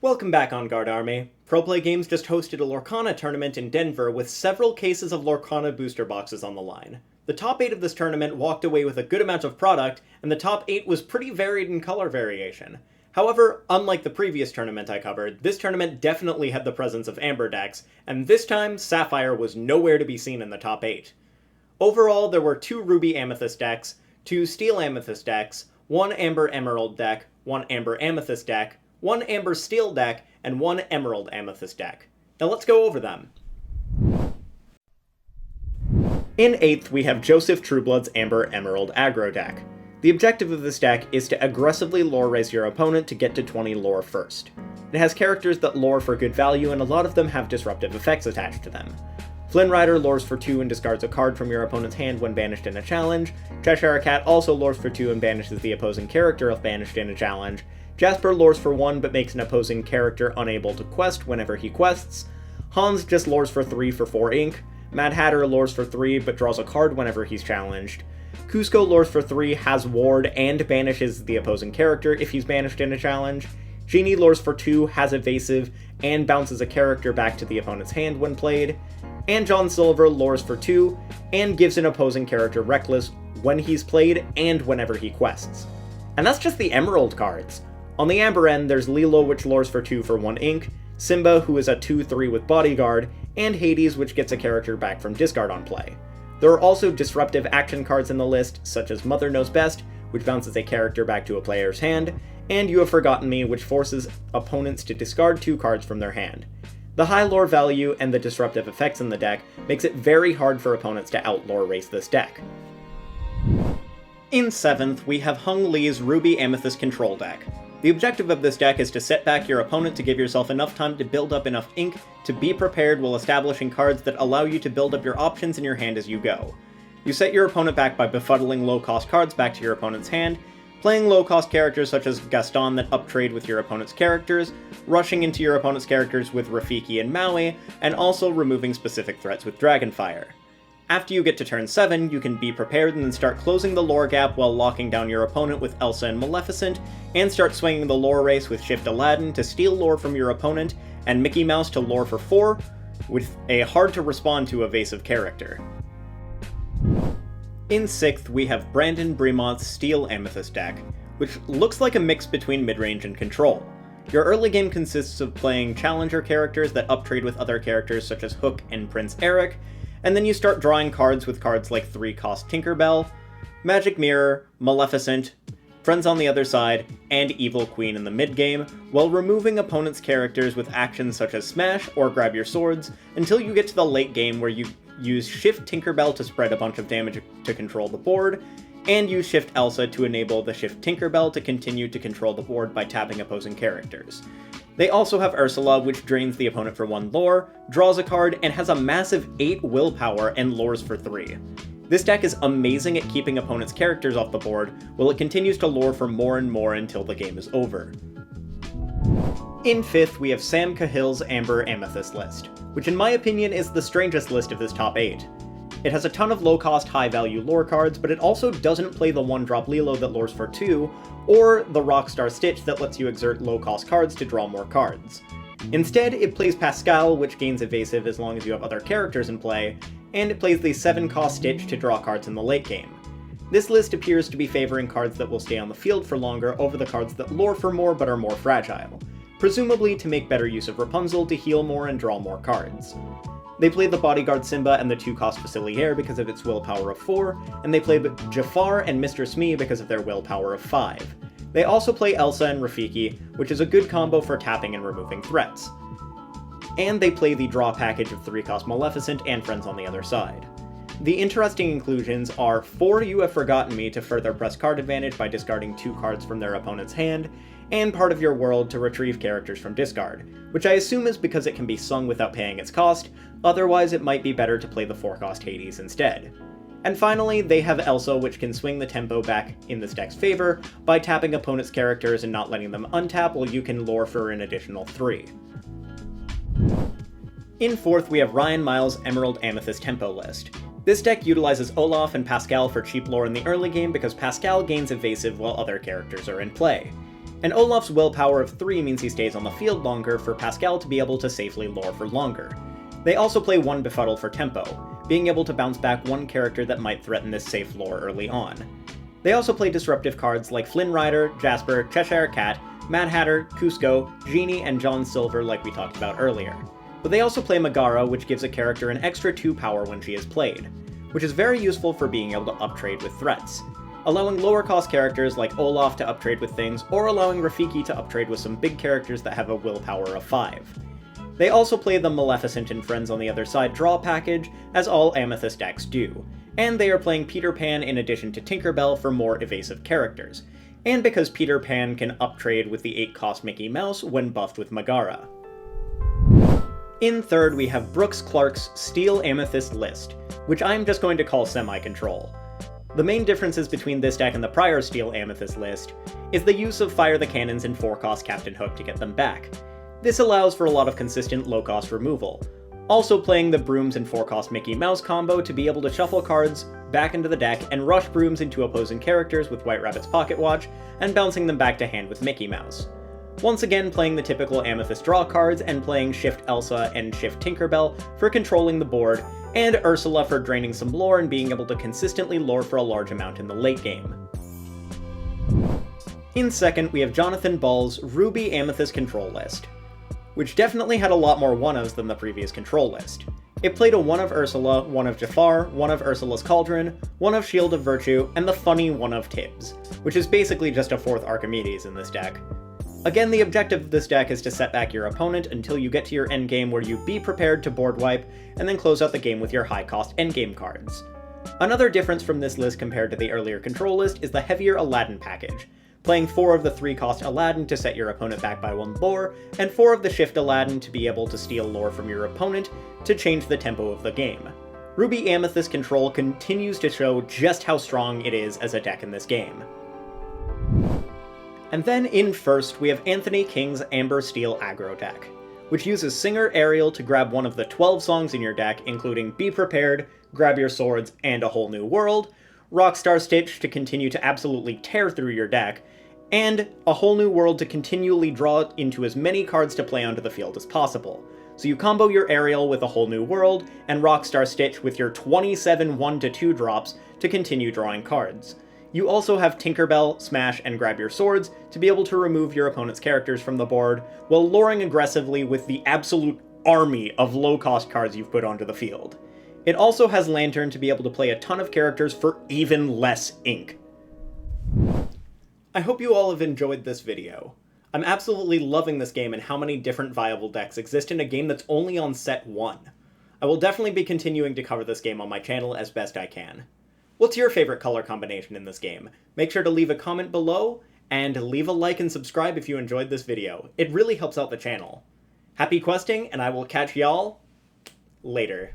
Welcome back, On Guard Army. ProPlay Games just hosted a Lorcana tournament in Denver with several cases of Lorcana booster boxes on the line. The top 8 of this tournament walked away with a good amount of product, and the top 8 was pretty varied in color variation. However, unlike the previous tournament I covered, this tournament definitely had the presence of Amber decks, and this time, Sapphire was nowhere to be seen in the top 8. Overall, there were 2 Ruby Amethyst decks, 2 Steel Amethyst decks, 1 Amber Emerald deck, 1 Amber Amethyst deck, 1 Amber Steel deck, and 1 Emerald Amethyst deck. Now let's go over them. In 8th, we have Joseph Trueblood's Amber Emerald aggro deck. The objective of this deck is to aggressively lore race your opponent to get to 20 lore first. It has characters that lore for good value, and a lot of them have disruptive effects attached to them. Flynn Rider lures for 2 and discards a card from your opponent's hand when banished in a challenge. Cheshire Cat also lures for 2 and banishes the opposing character if banished in a challenge. Jasper lures for 1 but makes an opposing character unable to quest whenever he quests. Hans just lures for 3 for 4 ink. Mad Hatter lures for 3 but draws a card whenever he's challenged. Cusco lures for 3, has ward, and banishes the opposing character if he's banished in a challenge. Genie lures for 2, has evasive, and bounces a character back to the opponent's hand when played. And John Silver lures for 2, and gives an opposing character reckless when he's played and whenever he quests. And that's just the Emerald cards. On the Amber end, there's Lilo, which lures for 2 for 1 ink, Simba, who is a 2/3 with Bodyguard, and Hades, which gets a character back from discard on play. There are also disruptive action cards in the list, such as Mother Knows Best, which bounces a character back to a player's hand, and You Have Forgotten Me, which forces opponents to discard 2 cards from their hand. The high lore value and the disruptive effects in the deck makes it very hard for opponents to out-lore race this deck. In 7th, we have Hung Lee's Ruby Amethyst Control deck. The objective of this deck is to set back your opponent to give yourself enough time to build up enough ink to be prepared while establishing cards that allow you to build up your options in your hand as you go. You set your opponent back by befuddling low-cost cards back to your opponent's hand, playing low-cost characters such as Gaston that uptrade with your opponent's characters, rushing into your opponent's characters with Rafiki and Maui, and also removing specific threats with Dragonfire. After you get to turn 7, you can be prepared and then start closing the lore gap while locking down your opponent with Elsa and Maleficent, and start swinging the lore race with Shift Aladdin to steal lore from your opponent, and Mickey Mouse to lore for 4, with a hard-to-respond-to evasive character. In 6th, we have Brandon Bremont's Steel Amethyst deck, which looks like a mix between midrange and control. Your early game consists of playing challenger characters that uptrade with other characters such as Hook and Prince Eric, and then you start drawing cards with cards like 3-cost Tinkerbell, Magic Mirror, Maleficent, Friends on the Other Side, and Evil Queen in the mid-game, while removing opponents' characters with actions such as Smash or Grab Your Swords, until you get to the late game where you use Shift Tinkerbell to spread a bunch of damage to control the board, and use Shift Elsa to enable the Shift Tinkerbell to continue to control the board by tapping opposing characters. They also have Ursula, which drains the opponent for 1 lore, draws a card, and has a massive 8 willpower and lures for 3. This deck is amazing at keeping opponents' characters off the board, while it continues to lure for more and more until the game is over. In 5th, we have Sam Cahill's Amber Amethyst list, which in my opinion is the strangest list of this top 8. It has a ton of low-cost, high-value lore cards, but it also doesn't play the 1-drop Lilo that lures for 2, or the Rockstar Stitch that lets you exert low-cost cards to draw more cards. Instead, it plays Pascal, which gains evasive as long as you have other characters in play, and it plays the 7-cost Stitch to draw cards in the late game. This list appears to be favoring cards that will stay on the field for longer over the cards that lure for more but are more fragile, presumably to make better use of Rapunzel to heal more and draw more cards. They play the Bodyguard Simba and the 2-cost Facilier because of its willpower of 4, and they play Jafar and Mistress Me because of their willpower of 5. They also play Elsa and Rafiki, which is a good combo for tapping and removing threats. And they play the draw package of 3-cost Maleficent and Friends on the Other Side. The interesting inclusions are 4 You Have Forgotten Me to further press card advantage by discarding 2 cards from their opponent's hand, and Part of Your World to retrieve characters from discard, which I assume is because it can be sung without paying its cost, otherwise it might be better to play the 4-cost Hades instead. And finally, they have Elsa, which can swing the tempo back in this deck's favor by tapping opponents' characters and not letting them untap while you can lure for an additional 3. In 4th, we have Ryan Miles' Emerald Amethyst Tempo list. This deck utilizes Olaf and Pascal for cheap lore in the early game because Pascal gains evasive while other characters are in play. And Olaf's willpower of 3 means he stays on the field longer for Pascal to be able to safely lore for longer. They also play 1 Befuddle for tempo, being able to bounce back 1 character that might threaten this safe lore early on. They also play disruptive cards like Flynn Rider, Jasper, Cheshire Cat, Mad Hatter, Cusco, Genie, and John Silver like we talked about earlier. But they also play Megara, which gives a character an extra 2 power when she is played, which is very useful for being able to uptrade with threats, allowing lower cost characters like Olaf to uptrade with things, or allowing Rafiki to uptrade with some big characters that have a willpower of 5. They also play the Maleficent and Friends on the Other Side draw package, as all Amethyst decks do, and they are playing Peter Pan in addition to Tinkerbell for more evasive characters, and because Peter Pan can uptrade with the 8-cost Mickey Mouse when buffed with Megara. In third, we have Brooks Clark's Steel Amethyst list, which I'm just going to call Semi-Control. The main differences between this deck and the prior Steel Amethyst list is the use of Fire the Cannons and 4-cost Captain Hook to get them back. This allows for a lot of consistent low-cost removal. Also playing the Brooms and 4-cost Mickey Mouse combo to be able to shuffle cards back into the deck and rush Brooms into opposing characters with White Rabbit's Pocket Watch, and bouncing them back to hand with Mickey Mouse. Once again playing the typical Amethyst draw cards and playing Shift Elsa and Shift Tinkerbell for controlling the board, and Ursula for draining some lore and being able to consistently lore for a large amount in the late game. In second, we have Jonathan Ball's Ruby Amethyst control list, which definitely had a lot more 1-ofs than the previous control list. It played a 1 of Ursula, 1 of Jafar, 1 of Ursula's Cauldron, 1 of Shield of Virtue, and the funny 1 of Tibbs, which is basically just a 4th Archimedes in this deck. Again, the objective of this deck is to set back your opponent until you get to your endgame where you be prepared to board wipe, and then close out the game with your high-cost endgame cards. Another difference from this list compared to the earlier control list is the heavier Aladdin package, playing 4 of the 3-cost Aladdin to set your opponent back by 1 lore, and 4 of the Shift Aladdin to be able to steal lore from your opponent to change the tempo of the game. Ruby Amethyst control continues to show just how strong it is as a deck in this game. And then in first, we have Anthony King's Amber Steel aggro deck, which uses Singer Ariel to grab one of the 12 songs in your deck, including Be Prepared, Grab Your Swords, and A Whole New World, Rockstar Stitch to continue to absolutely tear through your deck, and A Whole New World to continually draw into as many cards to play onto the field as possible. So you combo your Ariel with A Whole New World, and Rockstar Stitch with your 27 1-2 drops to continue drawing cards. You also have Tinkerbell, Smash, and Grab Your Swords to be able to remove your opponent's characters from the board, while luring aggressively with the absolute army of low-cost cards you've put onto the field. It also has Lantern to be able to play a ton of characters for even less ink. I hope you all have enjoyed this video. I'm absolutely loving this game and how many different viable decks exist in a game that's only on set 1. I will definitely be continuing to cover this game on my channel as best I can. What's your favorite color combination in this game? Make sure to leave a comment below, and leave a like and subscribe if you enjoyed this video. It really helps out the channel. Happy questing, and I will catch y'all later.